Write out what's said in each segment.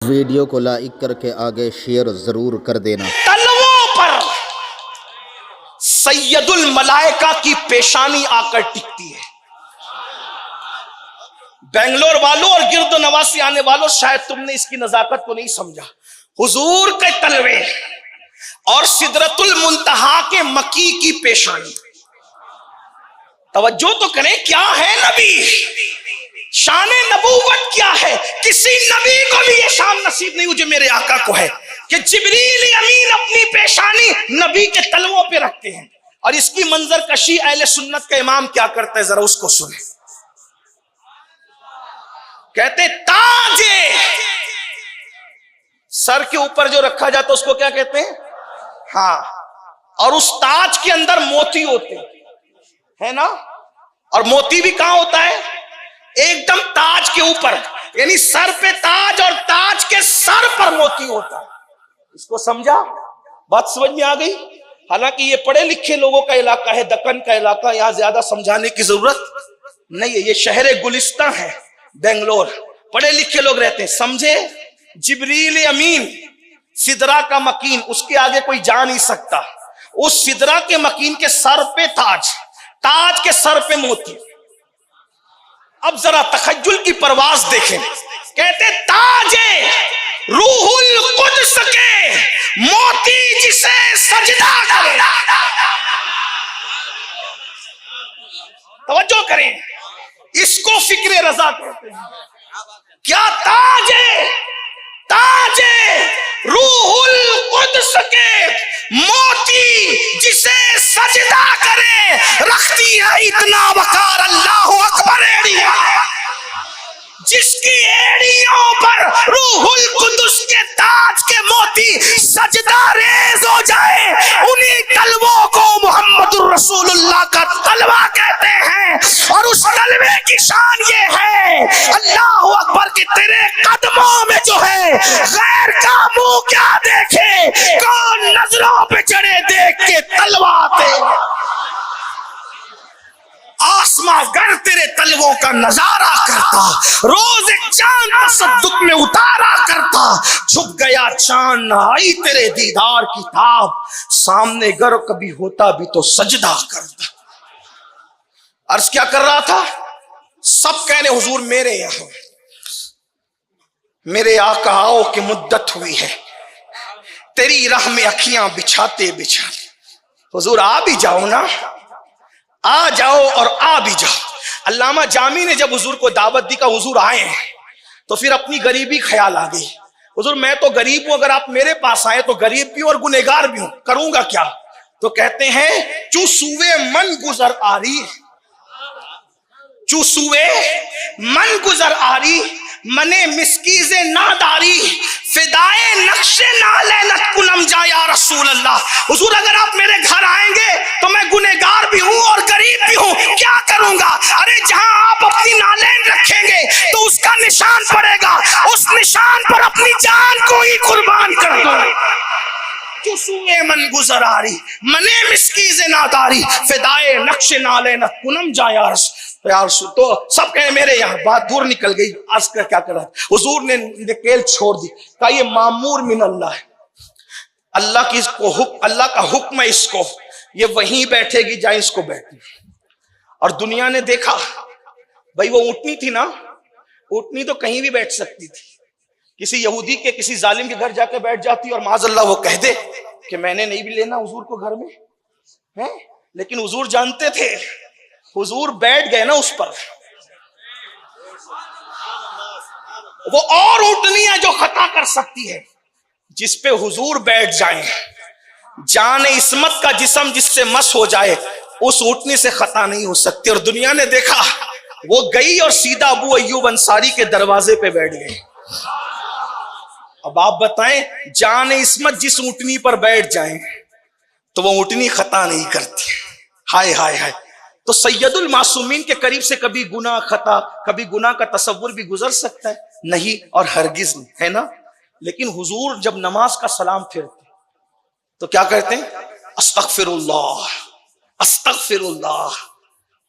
Video کو like کر کے آگے شیئر ضرور کر دینا۔ تلووں پر سید الملائکہ کی پیشانی آ کر ٹکتی ہے۔ بنگلور والوں اور گرد و نواح سے آنے والوں، شاید تم نے اس کی نزاکت کو نہیں سمجھا۔ حضور کے تلوے اور سدرۃ المنتہا کے مکی کی پیشانی، توجہ تو کریں، کیا ہے نبی؟ شان نبوت کیا ہے؟ کسی نبی کو بھی یہ شان نصیب نہیں ہو جو میرے آقا کو ہے کہ جبریل امین اپنی پیشانی نبی کے تلووں پہ رکھتے ہیں۔ اور اس کی منظر کشی اہل سنت کا امام کیا کرتا ہے، ذرا اس کو سنیں۔ کہتے تاج سر کے اوپر جو رکھا جاتا ہے اس کو کیا کہتے ہیں؟ ہاں، اور اس تاج کے اندر موتی ہوتے ہے نا، اور موتی بھی کہاں ہوتا ہے؟ ایک دم تاج کے اوپر، یعنی سر پہ تاج اور تاج کے سر پر موتی ہوتا ہے۔ اس کو سمجھا؟ بات سمجھ میں آ گئی؟ حالانکہ یہ پڑھے لکھے لوگوں کا علاقہ ہے، دکن کا علاقہ، یہاں زیادہ سمجھانے کی ضرورت نہیں ہے۔ یہ شہر گلستان ہے بنگلور، پڑھے لکھے لوگ رہتے ہیں، سمجھے؟ جبریل امین سدرا کا مکین، اس کے آگے کوئی جا نہیں سکتا۔ اس سدرا کے مکین کے سر پہ تاج، تاج کے سر پہ موتی۔ اب ذرا تخیل کی پرواز دیکھیں، کہتے تاج روح القدس کے موتی جسے سجدہ کرے، توجہ کریں، اس کو فکر رضا کہتے ہیں۔ کیا تاج ہے؟ تاج روح القدس کے موتی جسے سجدہ کرے، رکھتی ہے اتنا وقار اللہ اکبر ایڑیاں، جس کی ایڑیوں پر روح القدس کے تاج کے موتی سجدہ ریز ہو جائے، انہی تلووں کو محمد الرسول اللہ کا تلوہ کہتے ہیں۔ اور اس تلوے کی شان یہ ہے، اللہ اکبر، کہ تیرے قدموں میں جو ہے غیر کا منہ کیا دیکھے، کون نظروں پہ چڑھے دیکھ کے تلوہ آتے۔ آسماں گر تیرے تلووں کا نظارہ کرتا، روز ایک چاند تصدق میں اتارا کرتا، چھپ گیا چاند نہ آئی تیرے دیدار کی تاب، سامنے گر کبھی ہوتا بھی تو سجدہ کرتا۔ عرض کیا کر رہا تھا؟ سب کہنے حضور میرے یہاں، میرے آقا آؤ کی مدت ہوئی ہے، تیری راہ میں اکھیاں بچھاتے بچھاتے۔ حضور آ بھی جاؤ نا، آ جاؤ اور آ بھی جاؤ۔ علامہ جامی نے جب حضور کو دعوت دی کہ حضور آئے ہیں، تو پھر اپنی غریبی خیال آ گئی۔ حضور میں تو غریب ہوں، اگر آپ میرے پاس آئے تو غریب بھی ہوں اور گنہگار بھی ہوں، کروں گا کیا؟ تو کہتے ہیں چو سوئے من گزر آری، چو سوئے من گزر آری، منے مسکیز ناداری، فدائے نقش نالینت کنم جا یا رسول اللہ۔ حضور اگر آپ میرے گھر آئیں گے تو میں گنہگار بھی ہوں اور غریب بھی ہوں، کیا کروں گا؟ ارے جہاں آپ اپنی نالین رکھیں گے تو اس کا نشان پڑے گا، اس نشان پر اپنی جان کو ہی قربان کر دوں۔ جو سوئے من گزر آری، منے مسکیز ناداری، فدائے نقش نالینت کنم جا یا رسول۔ تو سب کہے میرے یہاں، بات دور نکل گئی۔ عرض کر کیا کرا، حضور نے نکیل چھوڑ دی، کہا یہ مامور من اللہ ہے، اللہ کی اس کو اللہ کا حکم ہے، اس کو یہ وہیں بیٹھے گی جائیں اس کو بیٹھے۔ اور دنیا نے دیکھا، بھائی وہ اونٹنی تھی نا، اونٹنی تو کہیں بھی بیٹھ سکتی تھی، کسی یہودی کے کسی ظالم کے گھر جا کے بیٹھ جاتی اور معاذ اللہ وہ کہہ دے کہ میں نے نہیں بھی لینا حضور کو گھر میں، لیکن حضور جانتے تھے، حضور بیٹھ گئے نا اس پر، وہ اور اونٹنیاں جو خطا کر سکتی ہے، جس پہ حضور بیٹھ جائیں، جان عصمت کا جسم جس سے مس ہو جائے، اس اونٹنی سے خطا نہیں ہو سکتی۔ اور دنیا نے دیکھا، وہ گئی اور سیدھا ابو ایوب انصاری کے دروازے پہ بیٹھ گئے۔ اب آپ بتائیں، جان عصمت جس اونٹنی پر بیٹھ جائیں تو وہ اونٹنی خطا نہیں کرتی۔ ہائے ہائے ہائے، تو سید المعصومین کے قریب سے کبھی گناہ خطا، کبھی گناہ کا تصور بھی گزر سکتا ہے؟ نہیں، اور ہرگز نہیں، ہے نا؟ لیکن حضور جب نماز کا سلام پھرتے تو کیا کہتے ہیں؟ استغفر اللہ، استغفر اللہ،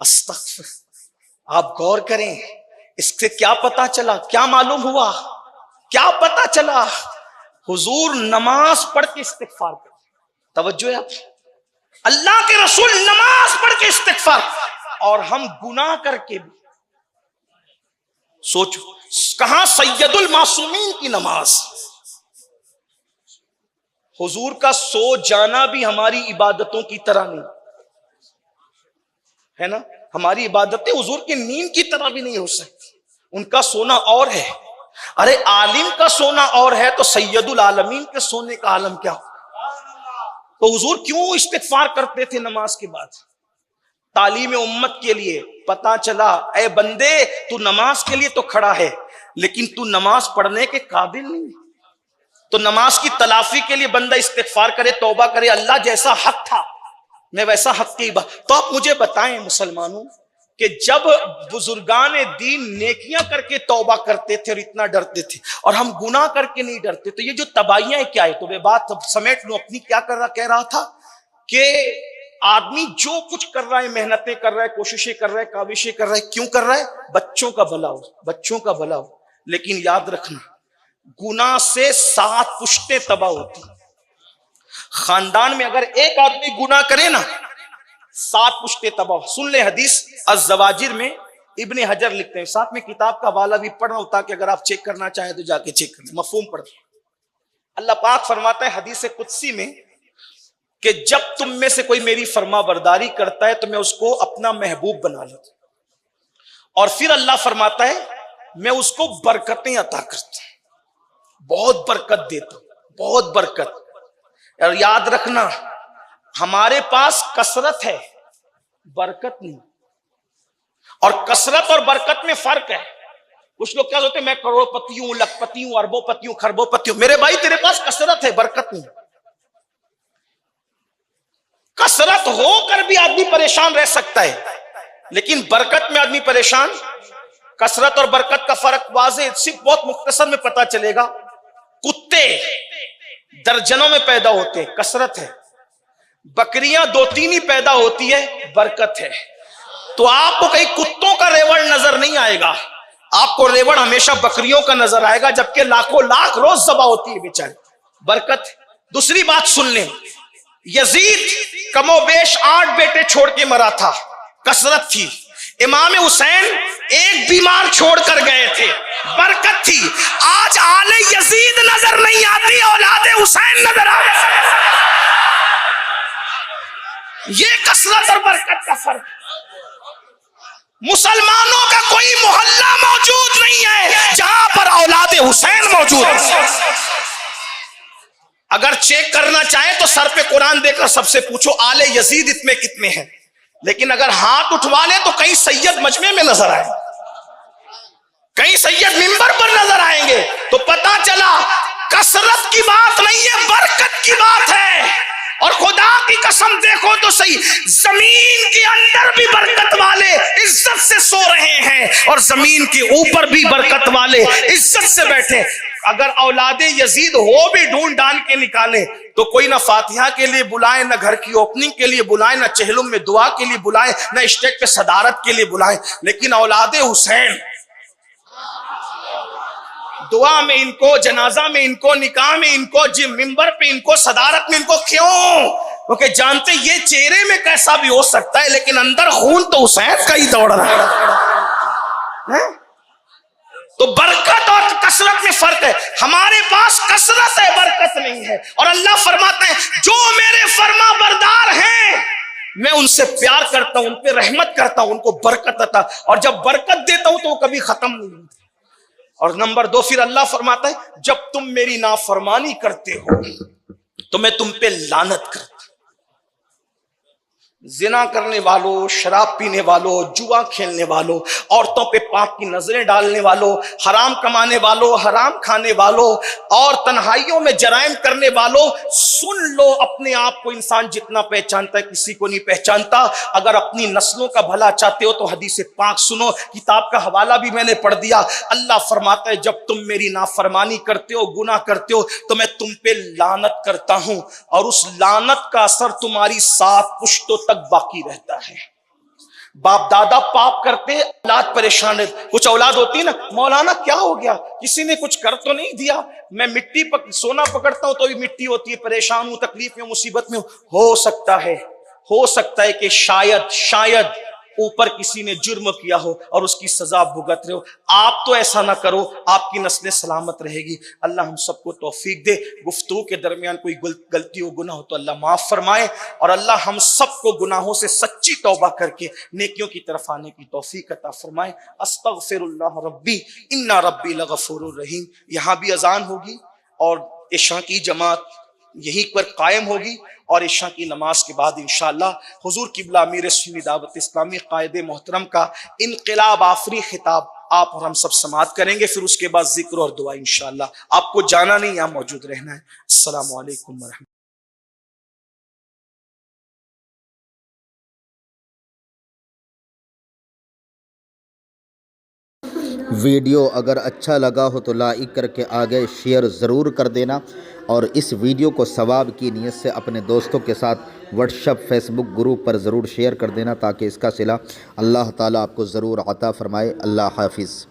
استغفر۔ آپ غور کریں، اس سے کیا پتا چلا، کیا معلوم ہوا؟ کیا پتا چلا؟ حضور نماز پڑھ کے استغفار کرتے. توجہ ہے آپ؟ اللہ کے رسول نماز پڑھ کے استغفار، اور ہم گناہ کر کے بھی. سوچو کہاں سید المعصومین کی نماز. حضور کا سو جانا بھی ہماری عبادتوں کی طرح نہیں ہے نا. ہماری عبادتیں حضور کی نیند کی طرح بھی نہیں ہو سکتی. ان کا سونا اور ہے. ارے عالم کا سونا اور ہے تو سید العالمین کے سونے کا عالم کیا ہو؟ تو حضور کیوں استغفار کرتے تھے نماز کے بعد؟ تعلیم امت کے لیے. پتا چلا اے بندے تو نماز کے لیے تو کھڑا ہے لیکن تو نماز پڑھنے کے قابل نہیں. تو نماز کی تلافی کے لیے بندہ استغفار کرے، توبہ کرے، اللہ جیسا حق تھا میں ویسا حق کی بات. تو آپ مجھے بتائیں مسلمانوں کہ جب بزرگان دین نیکیاں کر کے توبہ کرتے تھے اور اتنا ڈرتے تھے، اور ہم گناہ کر کے نہیں ڈرتے، تو یہ جو تباہیاں کیا ہے؟ تو میں بات سمیٹ لوں اپنی. کیا کہہ رہا تھا کہ آدمی جو کچھ کر رہا ہے، محنتیں کر رہا ہے، کوششیں کر رہا ہے، کاوشیں کر رہا ہے، کیوں کر رہا ہے؟ بچوں کا بھلا ہو، بچوں کا بھلا ہو. لیکن یاد رکھنا گناہ سے 7 پشتیں تباہ ہوتی. خاندان میں اگر ایک آدمی گناہ کرے نا 7 پشتیں تباہ. سن لے حدیث الزواجر میں ابن حجر لکھتے ہیں، ساتھ میں کتاب کا حوالہ بھی پڑھ رہا ہوں تاکہ اگر آپ چیک کرنا چاہیں تو جا کے چیک کریں. مفہوم پڑھ. اللہ پاک فرماتا ہے حدیث قدسی میں کہ جب تم میں سے کوئی میری فرما برداری کرتا ہے تو میں اس کو اپنا محبوب بنا لیتا ہوں، اور پھر اللہ فرماتا ہے میں اس کو برکتیں عطا کرتا ہوں، بہت برکت دیتا ہوں، بہت برکت. اور یاد رکھنا ہمارے پاس کثرت ہے، برکت نہیں. اور کثرت اور برکت میں فرق ہے. کچھ لوگ کیا ہوتے ہیں میں کروڑ پتی ہوں، لکھ پتی ہوں، اربوں پتی ہوں، خربوں پتی ہوں. میرے بھائی تیرے پاس کثرت ہے، برکت نہیں. کثرت ہو کر بھی آدمی پریشان رہ سکتا ہے لیکن برکت میں آدمی پریشان. کثرت اور برکت کا فرق واضح صرف بہت مختصر میں پتا چلے گا. کتے درجنوں میں پیدا ہوتے ہیں، کثرت ہے. بکریاں 2-3 ہی پیدا ہوتی ہے، برکت ہے. تو آپ کو کہیں کتوں کا ریوڑ نظر نہیں آئے گا، آپ کو ریوڑ ہمیشہ بکریوں کا نظر آئے گا، جبکہ لاکھوں لاکھ روز ذبح ہوتی ہے بیچارے. برکت. دوسری بات سن لیں، یزید کم و بیش 8 بیٹے چھوڑ کے مرا تھا، کثرت تھی. امام حسین ایک بیمار چھوڑ کر گئے تھے، برکت تھی. آج آل یزید نظر نہیں آتی، اولاد حسین نظر آتی. یہ کثرت اور برکت کا فرق. مسلمانوں کا کوئی محلہ موجود نہیں ہے جہاں پر اولاد حسین موجود ہے. اگر چیک کرنا چاہیں تو سر پہ قرآن دے کر سب سے پوچھو آل یزید اتنے کتنے ہیں. لیکن اگر ہاتھ اٹھوا لے تو کہیں سید مجمع میں نظر آئے، کہیں سید منبر پر نظر آئیں گے. تو پتا چلا کثرت کی بات نہیں ہے، برکت کی بات ہے. اور خدا کی قسم دیکھو تو صحیح، زمین کے اندر بھی برکت والے عزت سے سو رہے ہیں اور زمین کے اوپر بھی برکت والے عزت سے بیٹھے. اگر اولاد یزید ہو بھی ڈھونڈ ڈال کے نکالے تو کوئی نہ فاتحہ کے لیے بلائے، نہ گھر کی اوپننگ کے لیے بلائے، نہ چہلم میں دعا کے لیے بلائے، نہ اسٹیج پہ صدارت کے لیے بلائے. لیکن اولاد حسین دعا میں ان کو، جنازہ میں ان کو، نکاح میں ان کو، منبر پہ ان کو، صدارت میں ان کو. کیوں؟ کیونکہ جانتے یہ چہرے میں کیسا بھی ہو سکتا ہے لیکن اندر خون تو حسین کا ہی دوڑ رہا ہے. تو برکت اور کثرت میں فرق ہے. ہمارے پاس کثرت ہے، برکت نہیں ہے. اور اللہ فرماتا ہے جو میرے فرما بردار ہیں میں ان سے پیار کرتا ہوں، ان پہ رحمت کرتا ہوں، ان کو برکت عطا. اور جب برکت دیتا ہوں تو وہ کبھی ختم نہیں ہوتی. اور نمبر 2 پھر اللہ فرماتا ہے جب تم میری نافرمانی کرتے ہو تو میں تم پہ لعنت کرتا ہوں. زنا کرنے والوں، شراب پینے والوں، جوا کھیلنے والوں، عورتوں پہ پاک کی نظریں ڈالنے والوں، حرام کمانے والوں، حرام کھانے والوں اور تنہائیوں میں جرائم کرنے والوں، سن لو اپنے آپ کو انسان جتنا پہچانتا ہے کسی کو نہیں پہچانتا. اگر اپنی نسلوں کا بھلا چاہتے ہو تو حدیث پاک سنو، کتاب کا حوالہ بھی میں نے پڑھ دیا. اللہ فرماتا ہے جب تم میری نافرمانی کرتے ہو، گناہ کرتے ہو تو میں تم پہ لعنت کرتا ہوں اور اس لعنت کا اثر تمہاری 7 پشتوں تک باقی رہتا ہے. باپ دادا پاپ کرتے اولاد پریشان رہتی. کچھ اولاد ہوتی ہے نا, مولانا کیا ہو گیا, کسی نے کچھ کر تو نہیں دیا, میں مٹی سونا پکڑتا ہوں تو بھی مٹی ہوتی ہے, پریشان ہوں, تکلیف میں, مصیبت میں ہوں. ہو سکتا ہے کہ شاید اوپر کسی نے جرم کیا ہو اور اس کی سزا بھگت رہے ہو. آپ تو ایسا نہ کرو, آپ کی نسلیں سلامت رہے گی. اللہ ہم سب کو توفیق دے. گفتگو کے درمیان کوئی غلطی ہو, گناہ ہو تو اللہ معاف فرمائے, اور اللہ ہم سب کو گناہوں سے سچی توبہ کر کے نیکیوں کی طرف آنے کی توفیق عطا فرمائے. استغفر اللہ ربی ان ربی لغفور الرحیم. یہاں بھی اذان ہوگی اور عشاء کی جماعت یہیں پر قائم ہوگی, اور عشاء کی نماز کے بعد انشاءاللہ حضور قبلہ امیر سنی دعوت اسلامی قائد محترم کا انقلاب آفری خطاب آپ اور ہم سب سماعت کریں گے. پھر اس کے بعد ذکر اور دعا انشاءاللہ. آپ کو جانا نہیں, یہاں موجود رہنا ہے. السلام علیکم ورحمۃ. ویڈیو اگر اچھا لگا ہو تو لائک کر کے آگے شیئر ضرور کر دینا, اور اس ویڈیو کو ثواب کی نیت سے اپنے دوستوں کے ساتھ واٹس ایپ فیس بک گروپ پر ضرور شیئر کر دینا, تاکہ اس کا صلہ اللہ تعالیٰ آپ کو ضرور عطا فرمائے. اللہ حافظ.